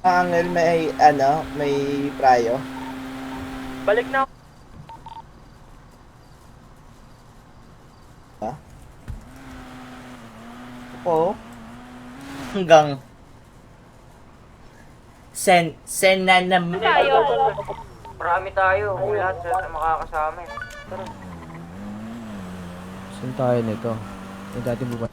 Angel, may may prayo. Balik na ako. Ha? Oo. Hanggang sen na naman. Tayo. Marami tayo. Kung lahat na makakasama eh. Tara. Saan tayo nito? Yung dating buwan.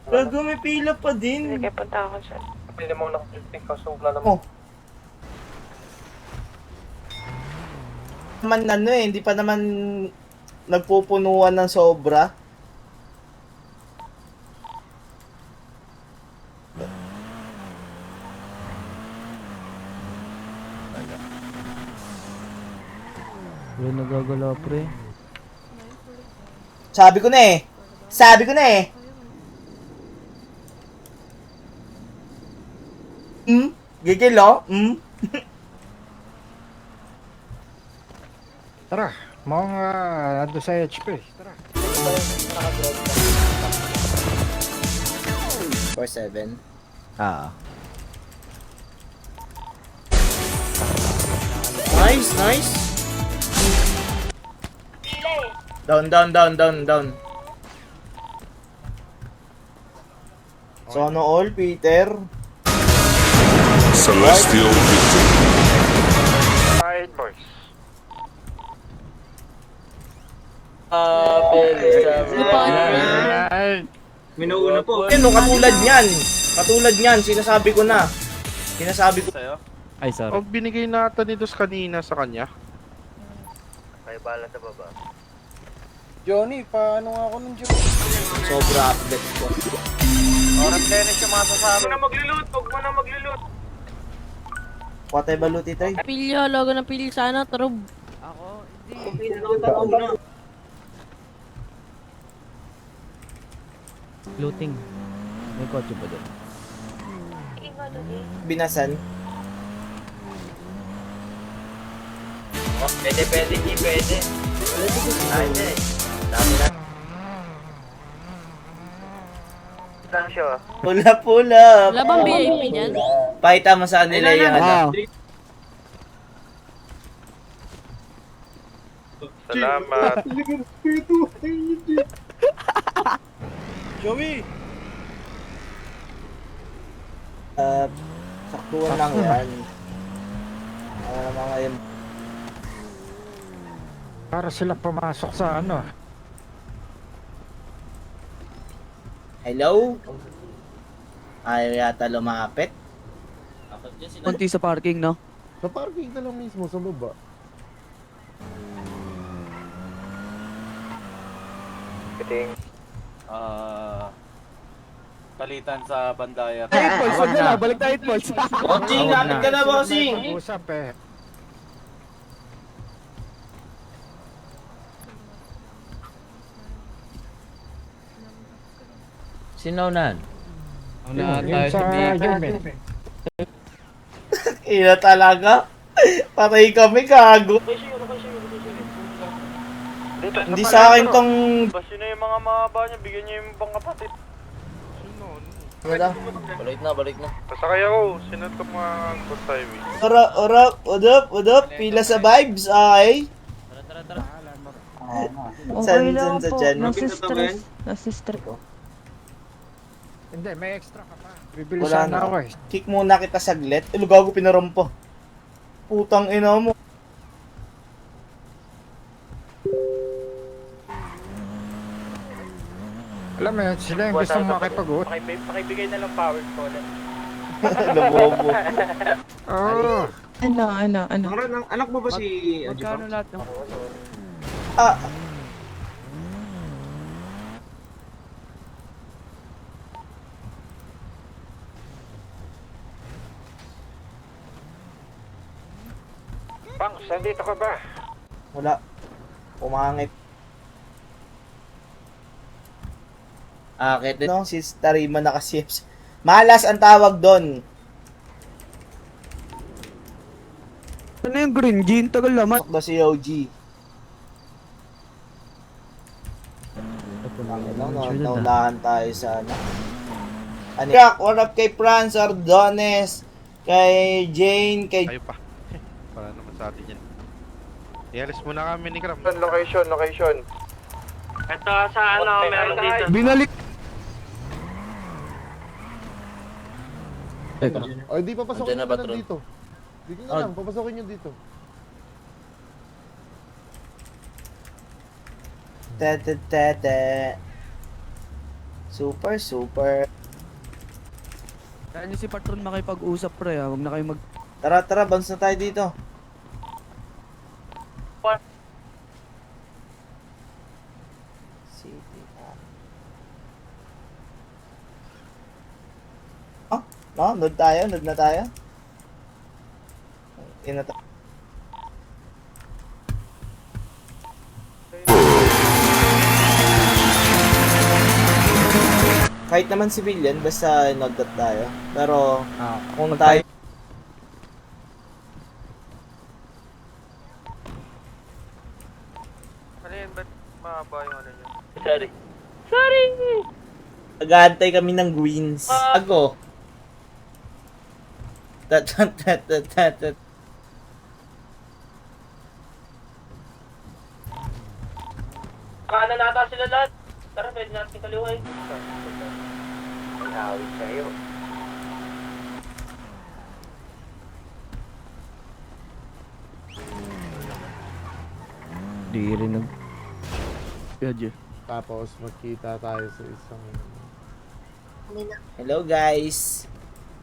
Gago, may pila pa din. Sige, punta ako saan. Pili mo na click kaso wala naman. Oh. Naman hindi pa naman nagpupunuan ng sobra. Wala nagagalaw pre. Sabi ko na eh. Sabi ko na eh. Gigil oh. Tara, mga ando sa HP. Tara. 4-7. Ah. Nice, nice. Down. Sana all, Peter. Celestial victory. Side boys. Minuuna po. No, katulad niyan, sinasabi ko na. Sinasabi ko. Ay, sorry. Pag binigay natin ni Dos kanina sa kanya. Kayo bala sa baba. Johnny, paano nga ako ng Johnny? Sobra update ko. Oras tennis yung mga sasama. Huwag mo na maglulot. Patay baluti tayo. Pilyo, logo ng pilyo sana, tarog. Looting. May kotse ba doon? Binasan. Oh, pwede, hindi pwede. Pwede. Dami na. Lang siya. Pula. Wala bang VIP dyan? Pakita mo sa kanila yung Wow. Salamat. Joey! Saktuan lang yan. Mga yun. Para sila pumasok sa ano. Hello? Ayaw yata lumapit. Kunti sa parking, no? Sa parking ka lang mismo sa baba. Kiting. Palitan sa bandaya. Boys, wag na. Balik tayo, boys. Bossing, lapit ka na, bossing! Usap eh. Sinaunan. Yung sa Yumen. Ina talaga. Patay kami, gago. Hindi sa akin tong... Basta na yung mga mahaba niya, bigyan niya yung ibang kapatid. Wala. Balik na. Pasakay ako, sino ito mga bus highway? What up? Pila sa vibes, ay. Okay lang San sa po. dyan? Nasistress ko. Hindi, may extra ka pa. Bibili Wala sana na. ako eh. Kick muna kita saglit. Gago, pinarompo. Putang ina mo. Alam mo yun, sila yung gusto makipag-ut. Pakibigay na lang power ko ulit. Labobo. Oo. Ano? Anak mo ba si Magkano lahat ng... Ah, Pang, sandito ka ba? wala. Umangit. Akit no, si Tarima nakasips. Malas ang tawag doon. Ano yung green jean? Tagal naman. Sakto si OG. Naunahan tayo sa ano. Ano? Jack, what up kay Franz Ardones, kay Jane, kay... Tayo pa. Para naman sa atin yan. I-alis muna kami ni Kram. Location. Ito sa ano, meron dito. Binalik. O, hindi papasokin nyo na dito. Dito na lang, papasokin nyo dito. Tete. Super. Kaya niyo si Patron makipag-usap pre ha. Huwag na kayo mag... Tara, bounce na tayo dito. City. No, nod na tayo. Ina tayo. Kahit naman civilian, basta nod-dot tayo. Pero, kung tayo... Ano yun, ba't mahaba yung ano nyo? Sorry! Nag-aantay kami ng greens. Ako. Tat. Kanan nata sila lahat. Tara, pwede natin kaliway. May awit sa'yo. Di rin nag... Yadyo. Tapos magkita tayo sa isang... Hello guys.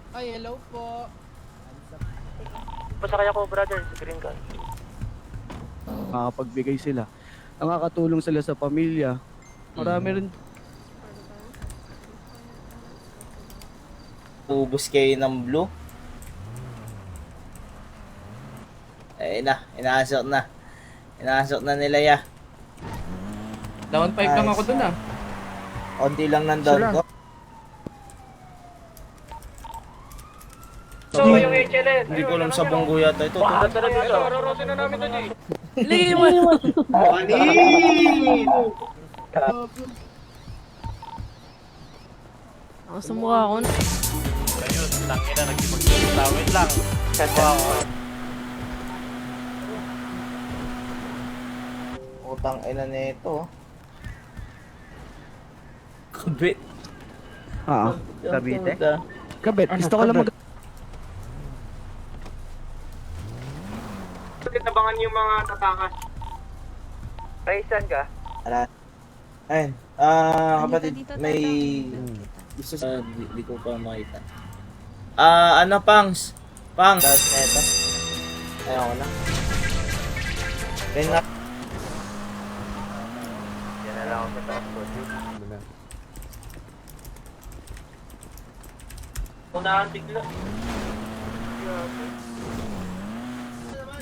Ay, hello po. Pasakay ako, brother, sa green car. Makapagbigay sila. Nakakatulong sila sa pamilya. Marami rin. Ubus kayo ng blue. Inaasok na nila ya. Down 5 lang ako dun ah. Konti lang nandun ko. So, yung HLS. Hindi ko alam sa banggo yata ito. Tara dito. Rorosin na namin ito, G. Lagi mo. Ako sa mukha ko. Ayun, tangina, nagkipag-tawid lang. Wow. Utang ina nito. Kabit. Cavite? Kabit, gusto ko lang mag... Tabangan yung mga tatakas. Raisan ka? Ayun. Kapatid, may... Gusto sa... Di ko pa makita. Ano, Pangs? Pangs. Tapos neto. Ayaw ko na. Kaya nga. Yan na lang ako sa taas ko. Unahan bigla.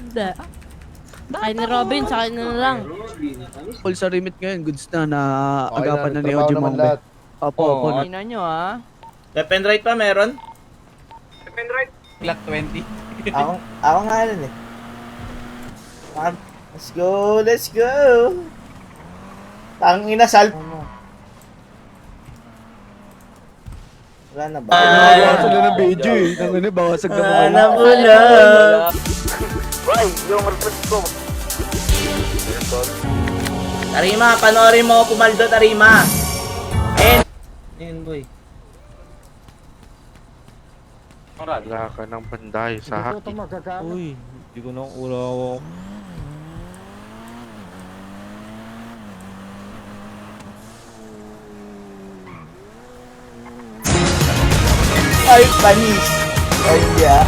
Hindi. Sakay ni Robin, sakay na lang. All sa remit ngayon, goods na Okay agapan na ni trabaho Ojo naman Mombe. lahat. Opo. Ina nyo ah. Left and right pa meron? Depend right. Glock 20. Ako nga rin eh. Let's go! Tangina, salp mo. Wala na ba? Bawasan na ng video eh. Tangina, bawasag na mga Wala mo na. Ay, yung request ko. Tarima, panoorin mo Pumaldo, Tarima. Ayun, boy. Wala ka ng banday sa Ito haki. magkakaano. Uy, hindi ko na ulaw. Ay, panis. Ay, yeah.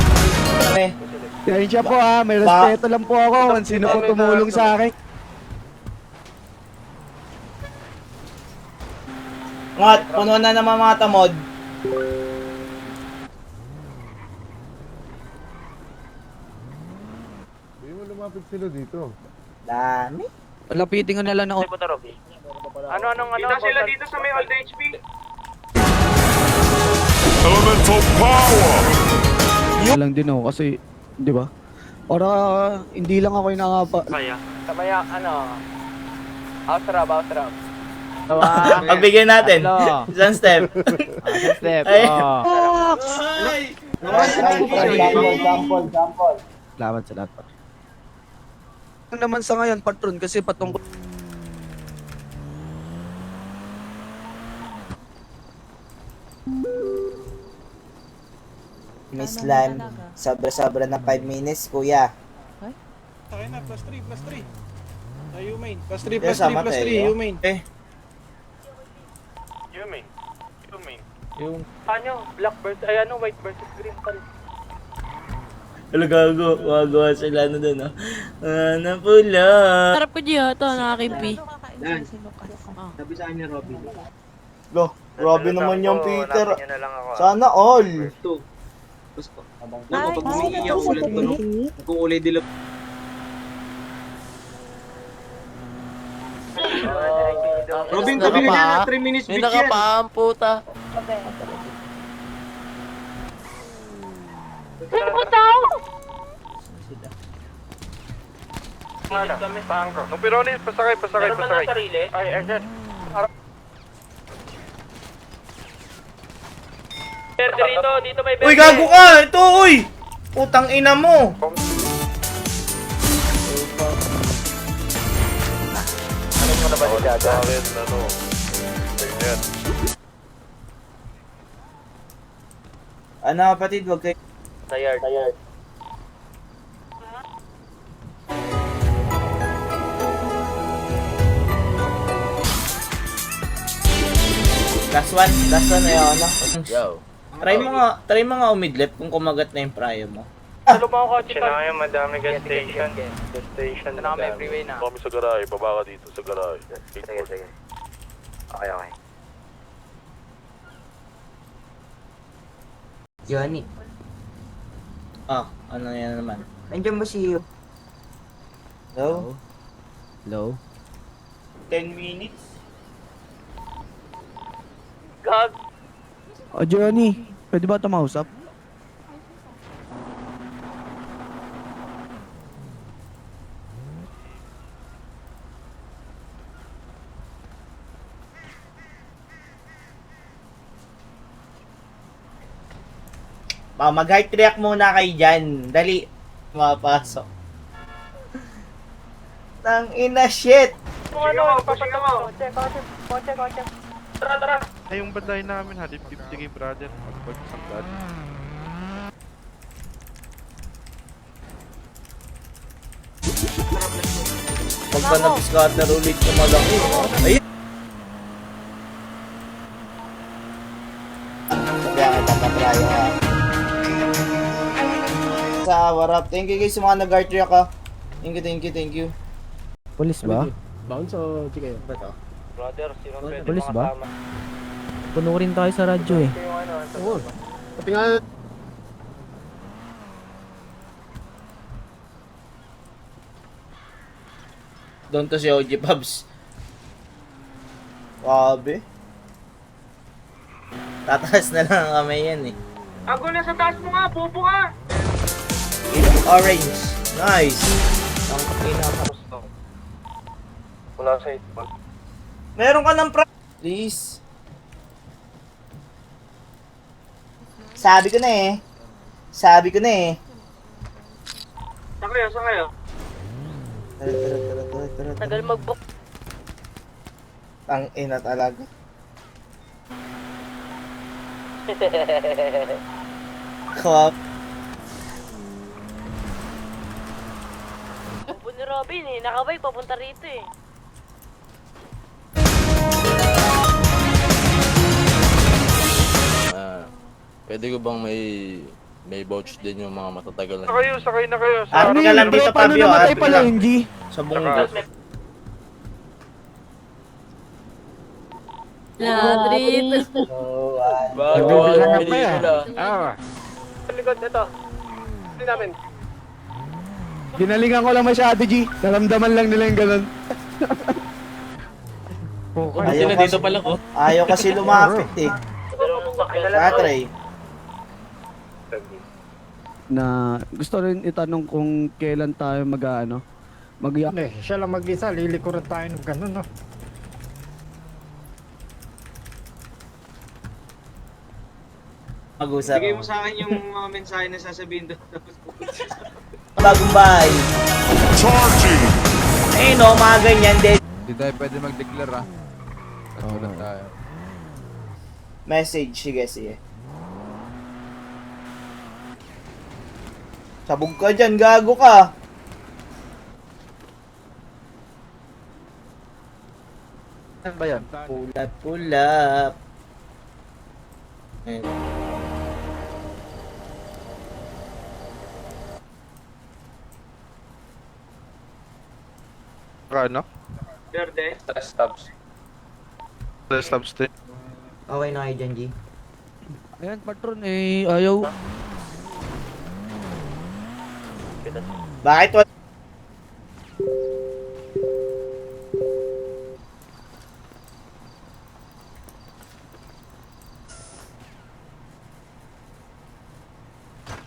Yan siya po ha, may respeto lang po ako kung sino po tumulong sa akin. Ngot, puno na naman mga tamod. Hindi mo lumapit sila dito. Dami. Lapitin ko na lang ako. Ano? Kita sila dito sa may old HP. Lang din ako kasi, di ba? Para hindi lang ako inangapa. Kaya. Kamaya, ano? Outrab. Pagbigyan natin. Tatlo. Isang step. Step. Ay. Oh. Salamat sa lahat. Ang naman sa ngayon, patron, kasi patungkol. Miss Lan, sobra-sobra ng 5 minutes, kuya. Tayo na, plus 3, plus 3. Tayo main. Plus 3, Kaya plus 3, sama plus 3, tayo. you main. Eh, You mean? You mean? yung... Ano? Black versus, ay ano, white versus green pala. Wala gago. Wagawa sila na dun, oh. Na pula. Sarap ko diyo, ito, nakakimpi. Lo, grabe naman yung Peter. Hanapin nyo na lang ako. Sana all. Robin, tabi na 3 minutes May nakapaang puta. Nung Pironis, pasakay. Meron man ng sarili. Ay, agad. Perde rito, dito may Uy, gago ka! Ito, uy! Putang ina mo! Ano mo na ba si Dada? Ano? Ayan. Ano kapatid, wag kayo... Tired. Last one na yun, ano? Yo. Try mo nga umidlip kung kumagat na yung prayo mo. Ano ba ako kotse Siya na ngayon, madami gas station. Gas station. Ito na kami, freeway na. Kami sa garay, baba ka dito sa garay. Sige. Okay. Johnny, Ah, ano yan naman? nandiyan ba si... Hello? Hello? 10 minutes? Gag. O Johnny, pwede ba tumausap? Mag-heart react muna kayo dyan. Dali. Mapasok. Tang ina shit! Kung ano, ipapatang mo. Kotse. Tara. Ay, yung banday namin, halip 50k brother. Magbag isang daan. Pagka na-scatter ulit yung malaki. Ayun! Kaya kita patrayo ha. Sa warap. Thank you guys sa mga nag-heart react ha. Thank you. Polis ba? Bounce o di kayo? Ba't oh? Brother, sino pwede Polis ba? makasama? Puno rin tayo sa radyo eh. Yung ano, Oo. Pati nga, Doon to si OG Pubs. Wabe. Tataas na lang ang kamay yan eh. Ako na sa taas mo nga, pupo ka! Orange. Nice. Ang pinaka. Wala sa itball. Meron ka ng please. Sabi ko na eh. Saan kayo? Tara. Tagal mag-book. Ang ina talaga. Kap. Upo ni Robin eh, nakabay papunta rito eh. Pwede ko bang may vouch din yung mga matatagal na... Sakay na kayo. Ate ka lang dito, Paano Fabio. namatay Ate pala lang. yung G? Sa bunggo. Ladrito. nagbibilangan pa yan. Likod, ito. Hindi namin. Ginalingan ko lang masyado G. Naramdaman lang nila yung ganun. Ayaw kasi, ayaw kasi lumapit eh. Tatry. Na gusto rin itanong kung kailan tayo mag-ano. Ano eh, siya lang mag-isa, lilikuran tayo ng ganun, no? Mag-usap. Bigay mo sa akin yung mga mensahe na sasabihin doon. Bagong bahay. Eh no, mga ganyan din. Hindi tayo pwede mag-declare ah. Katulad tayo. Message, sige. Sabog ka dyan, gago ka. Saan ba yan? Pulap. Ayun. Ano? Verde. Stops. Stop stay. Okay na kayo dyan, G. Ayan, patron eh, ayaw. Bakit wala?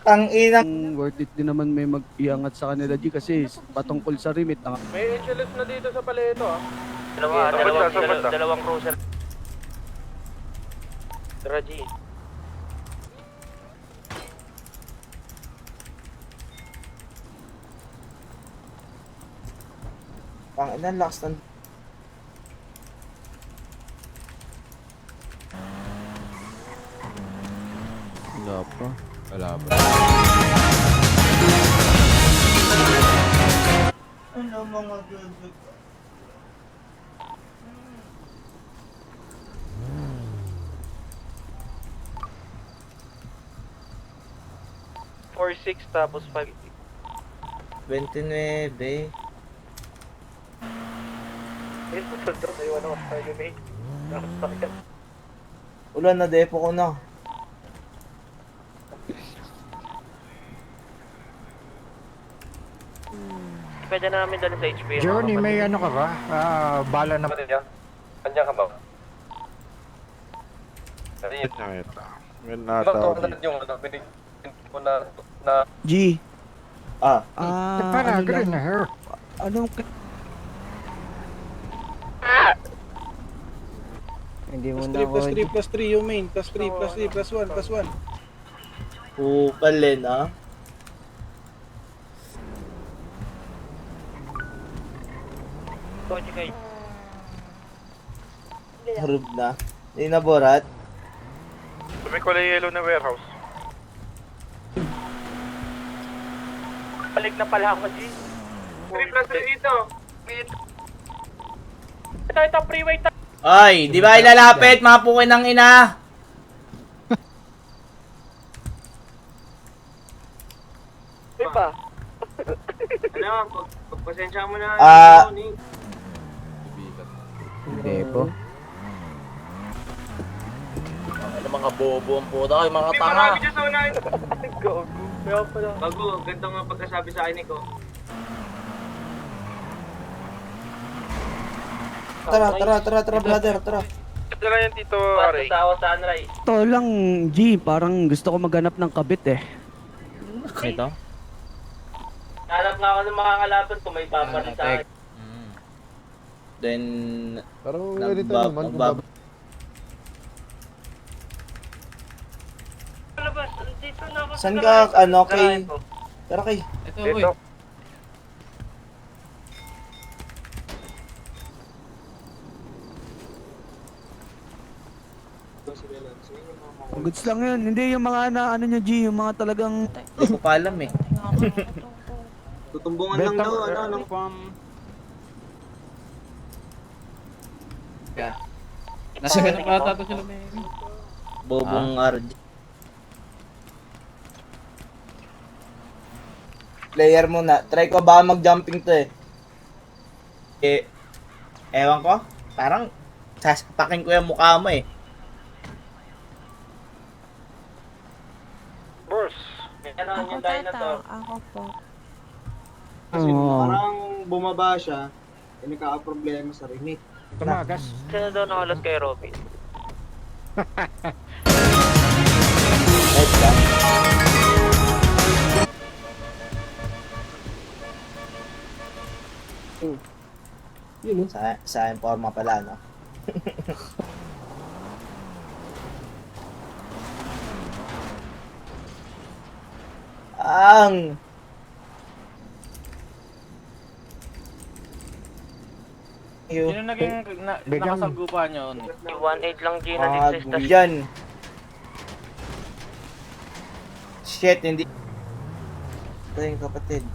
Ang inang... Worth it din naman may mag-iangat sa kanila, G, kasi patungkol sa remit. May HLS na dito sa paleto ah. Dalawang cruiser. Tara, G. Ang inang lakas ng... Wala pa. Wala pa. Ano mga gago? 4-6 tapos 5. 29. Ulan na, depo ko na. Pwede namin dala sa HP. Johnny, may ano ka ba? Bala na... Andiyan ka ba? May nataw dito. yung ano, binig ko na G, Ah, Para, ano green na lang, hair. anong... Hindi mo na ako... Plus 3 yung main. Plus 3, plus 1, plus 1. Upalin ah. Kotse kayo. harub na. Hindi na borat. may kulay yellow na warehouse. Balik na pala ako, G. 3 plus 3 dito. Ito, freeway tayo. Ay, di ba ilalapit mga pukin ng ina? Diba? Ano, pagpasensya mo na. Ah. Depo. Ano mga bobo ang puta kayo, mga May tanga. marami dyan sa unahin. Go. Kaya pala. Bago, ganito nga pagkasabi sa akin ni ko. Tara, brother, tara. Dala yan dito, Aray. Pasasawa sa Sunrise. Ito lang, G, parang gusto ko maghanap ng kabit eh. Ito? Hanap nga ako ng mga kalaban kung may papalit sa akin. Then, Pero nagbab... Labas, dito na ako. Saan ka, ano, kay... Tara kay... Dito. Goods lang yun. Hindi yung mga na, ano nyo, G, yung mga talagang... Hindi ko pa alam eh. Tutumbungan lang daw, ano. Nasa ganun pa ata sila may... Bobong RJ. Player muna. Try ko baka mag-jumping to eh. Ewan ko. Parang sasapakin ko yung mukha mo eh. Boss. Ano yung dahil na to? Ako po. Kasi Oo. parang bumaba siya, eh nagkaka-problema sa remit. Tumagas. Sino daw nakalas kay Robin? Right lang. Sa informa pala, no? Ang! Sino naging nakasagupa nyo? 1.8 lang Gina Mga Dixis. Tas dyan. Shit, hindi. Ito yung kapatid.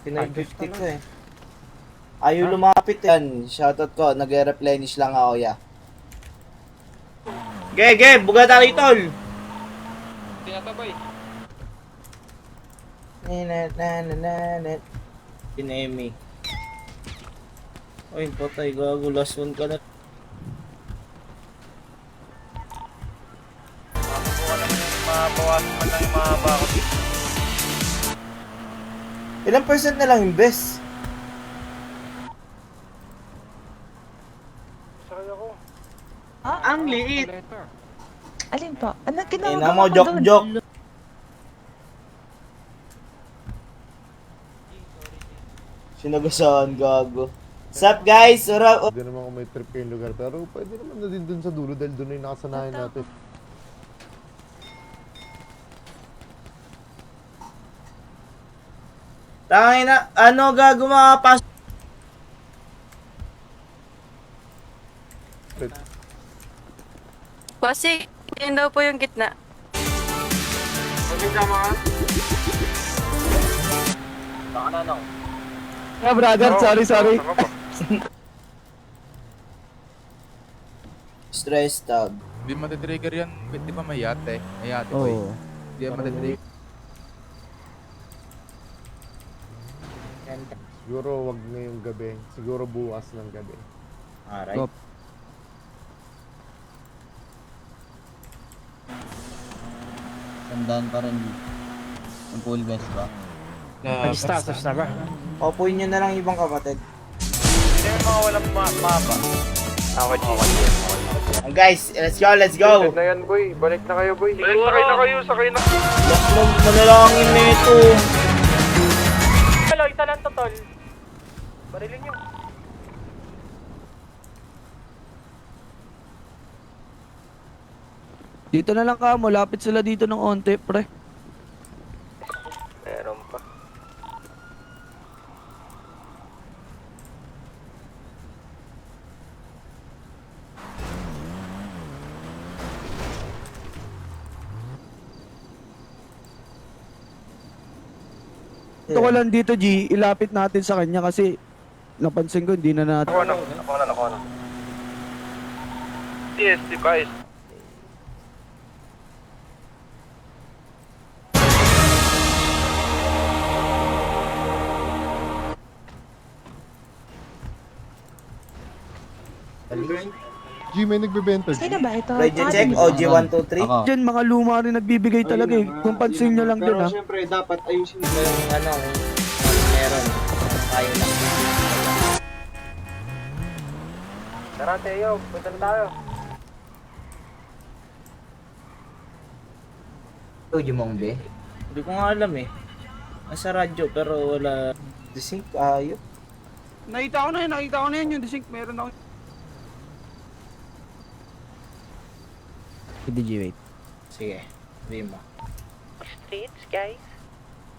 Pinay 50 ko eh. Ayaw lumapit yan. Shoutout ko, nag-replenish lang ako ya. Ge, buga tayo tol. Tinatabay. Nananananan. Pinemi. Ay, patay, gago. Last one ka na. Mabawasan man lang yung mga bakot. Ilang percent na lang yung best? Ang liit. Alin po? Ano Ina mo, joke. Sinagasaan, gago. Sup guys? Ura, Hindi naman kung may trip kayong lugar, pero pwede naman na din dun sa dulo dahil dun na yung nakasanayan natin. Tangin na, ano gago makapas... Kasi, yun daw po yung gitna. baka na nung. Ah, brother, sorry. stress tab. Hindi matitrigger yan. Di ba may yate? May yate Oo. Hindi yan matitrigger. Siguro wag ngayong gabi, siguro bukas ng gabi. Alright. Go. Tandaan pa rin yung full best ba? Nag-status na ba? Opuin nyo na lang yung ibang kapatid. Sino yung mga walang mapa? Ako G. Guys, let's go! na yan, boy. Balik na kayo, boy. Sakay na. Last one, manalangin na ito. Hello, isa lang to tol. Barilin nyo. Dito na lang ka, malapit sila dito ng onte, pre. Meron pa. Ito ko lang dito, G, ilapit natin sa kanya kasi napansin ko hindi na natin. Nakuha na. Yes, guys. G, may nagbebenta, G. Sino ba ito? Ready check, OG123. Diyan, mga luma rin nagbibigay talaga eh. Kung pansin nyo lang dun, ha. Yung ano, meron. Tayo lang. Tara Teo, punta na tayo. OG Mongbe. Hindi ko nga alam eh. Nasa radyo pero wala. Disink, ayop. Nakita ko na yan yung disink. Meron ako. DJ, wait. Sige, sabihin mo. Streets, guys.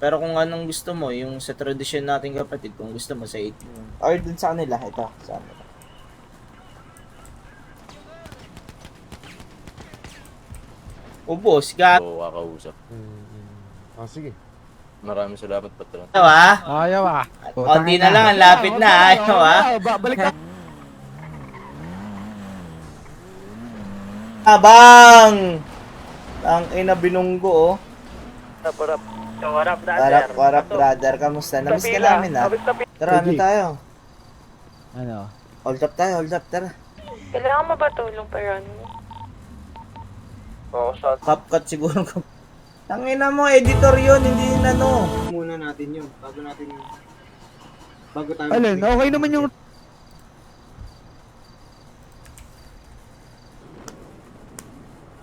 Pero kung anong gusto mo, yung sa tradisyon natin kapatid, kung gusto mo sa 8 Or dun sa kanila, ito. Sa kanila. Ubos, gag. So, kakausap. Sige. Maraming salamat, patron. Ayaw ah. Ayaw ah. Konti na lang, ang lapit na. Ayaw ah. Balik ka. Abang! Ang ina binunggo, oh. Warap, brother. Warap, brother. Kamusta? Namiss ka namin, ha? Tara, ano tayo? Ano? Hold up tayo, hold up, tara. Kailangan mo ba tulong pa ron? Oo, shot. CapCut siguro. Tangina mo, editor yun, hindi na no. Muna natin yun. Bago tayo. Alin, okay naman yung...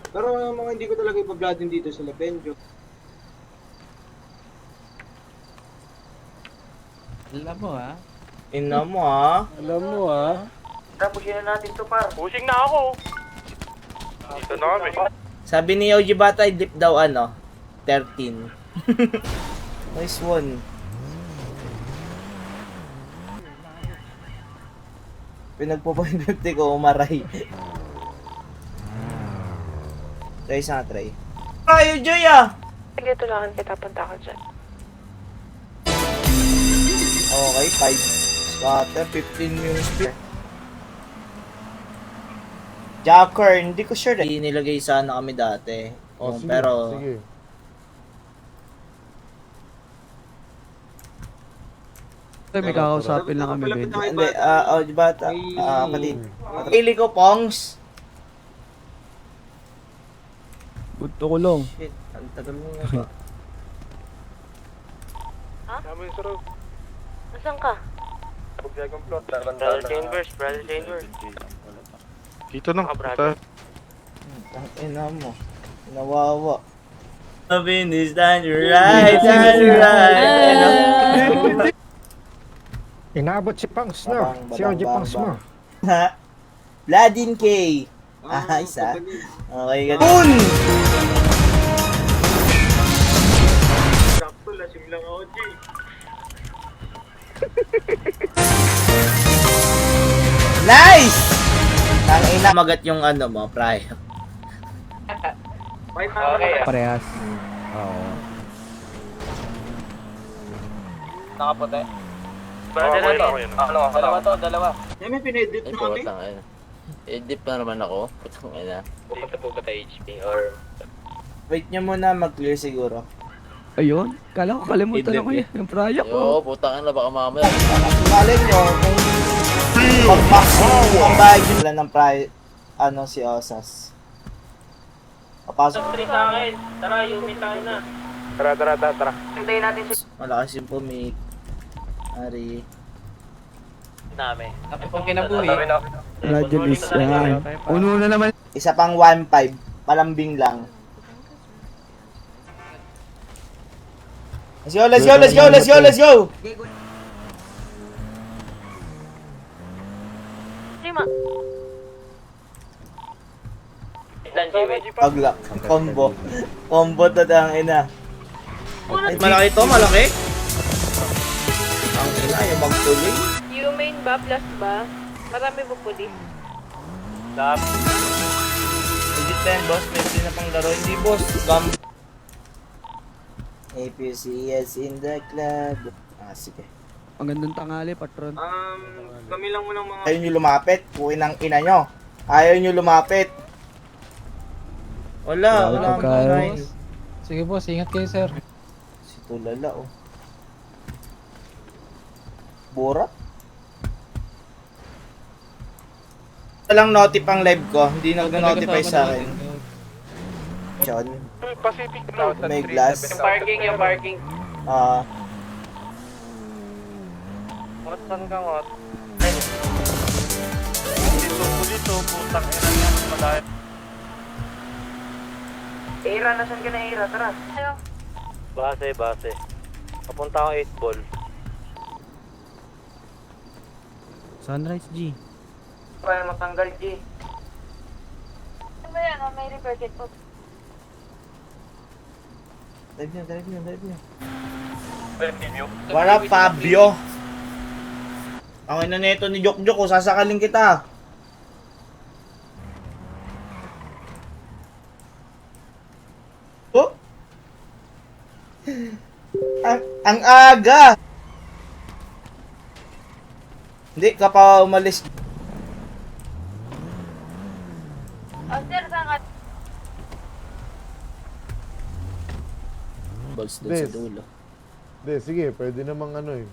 Pero mga hindi ko talaga ipa-bloodin dito sa Lapenjo. Ina mo ah. Tara, pushin na natin to par. Pushing na ako. Dito na kami. Sabi ni OG Bata, dip daw 13. Nice one. Pinagpo-point ko, umaray. Try sa try. Ayo, Joy ah! Sige, tulungan kita. Punta ka dyan. Okay, 5 scatter, 15 yung speed. Jacker, hindi ko sure. Nilagay sana kami dati. Oh, sige, pero sige. May kakausapin lang kami, Ben. Hindi, OG Bata, kapatid. Pili ko, Pongs. Gusto ko lang. Shit, ang tagal mo nga ba? Nasaan ka? Brother Chambers, Brother Chambers. Dito nang puta. Ang ina mo. Nawawa. Loving is done right, done right. Inabot si Pangs, no? Si OG Pangs mo. Ha? Vladin K. Isa. Okay, ganun. Sakto, lasing lang ako, G. Nice! Ang ina. Magat yung mo, Pryo. Okay, Parehas. Oo. Nakaputi. Brother, dalawa. Yan, may pinedit Ay, na buhat kami. lang ayun. Edip na naman ako. Putang ina. Pupunta po ba tayo HP or... Wait nyo muna, mag-clear siguro. Ayun. Kala ko kalimutan Idlip ako yun. Yung prayak ko. Yo, putang ina, baka mamaya. Malay nyo, kung mag-maximum ang bayad nyo lang ng si Osas. Papasok. Three sa akin. Tara, Yumi tayo na. Tara. Hintayin natin si... Malakas yung pumik. Ari. Namin. Tapos kung kinabuhi. Radyo list yan. Uno na naman. Isa pang 1.5. Palambing lang. Let's go! Lima. Ilan, Jimmy? Pagla. Combo. Combo to ang ina. Malaki to, malaki. Ang ina, yung magtuloy. You main ba? Plus ba? Marami mo pulis. Hindi tayo, boss. Pwede na pang laro. Hindi, boss. APCS in the club. Sige. Ang gandang tangali, patron. Kami lang muna mga... Ayaw nyo lumapit. Pukin ang ina nyo. Ayaw nyo lumapit. Wala Wala akong pagkain. kain. Sige boss, ingat kayo sir. Si Tulala, oh. Bora? Walang notif ang live ko. Hindi nag-notify sa akin. John. Pacific Cloud. May glass. Yung parking. Ngot, saan ka ngot? Dito, putang ina niya. Madahil. Ira, nasan ka na Ira? Tara. Base. Papunta akong 8 ball. Sunrise G. Kaya matanggal, G. Ano ba yan? May repair kit po. Dive nyo. Continue. What up, Fabio? Ang ina nito ni Jokjok, oh, sasakalin kita. Oh? Ang aga! Hindi ka pa umalis. Oh, sir, saan ka? Balls doon sa dulo. Hindi, sige. Pwede namang ano eh.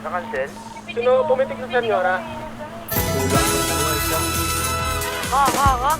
Nakancel? Sino pumitik sa senyora? Ha?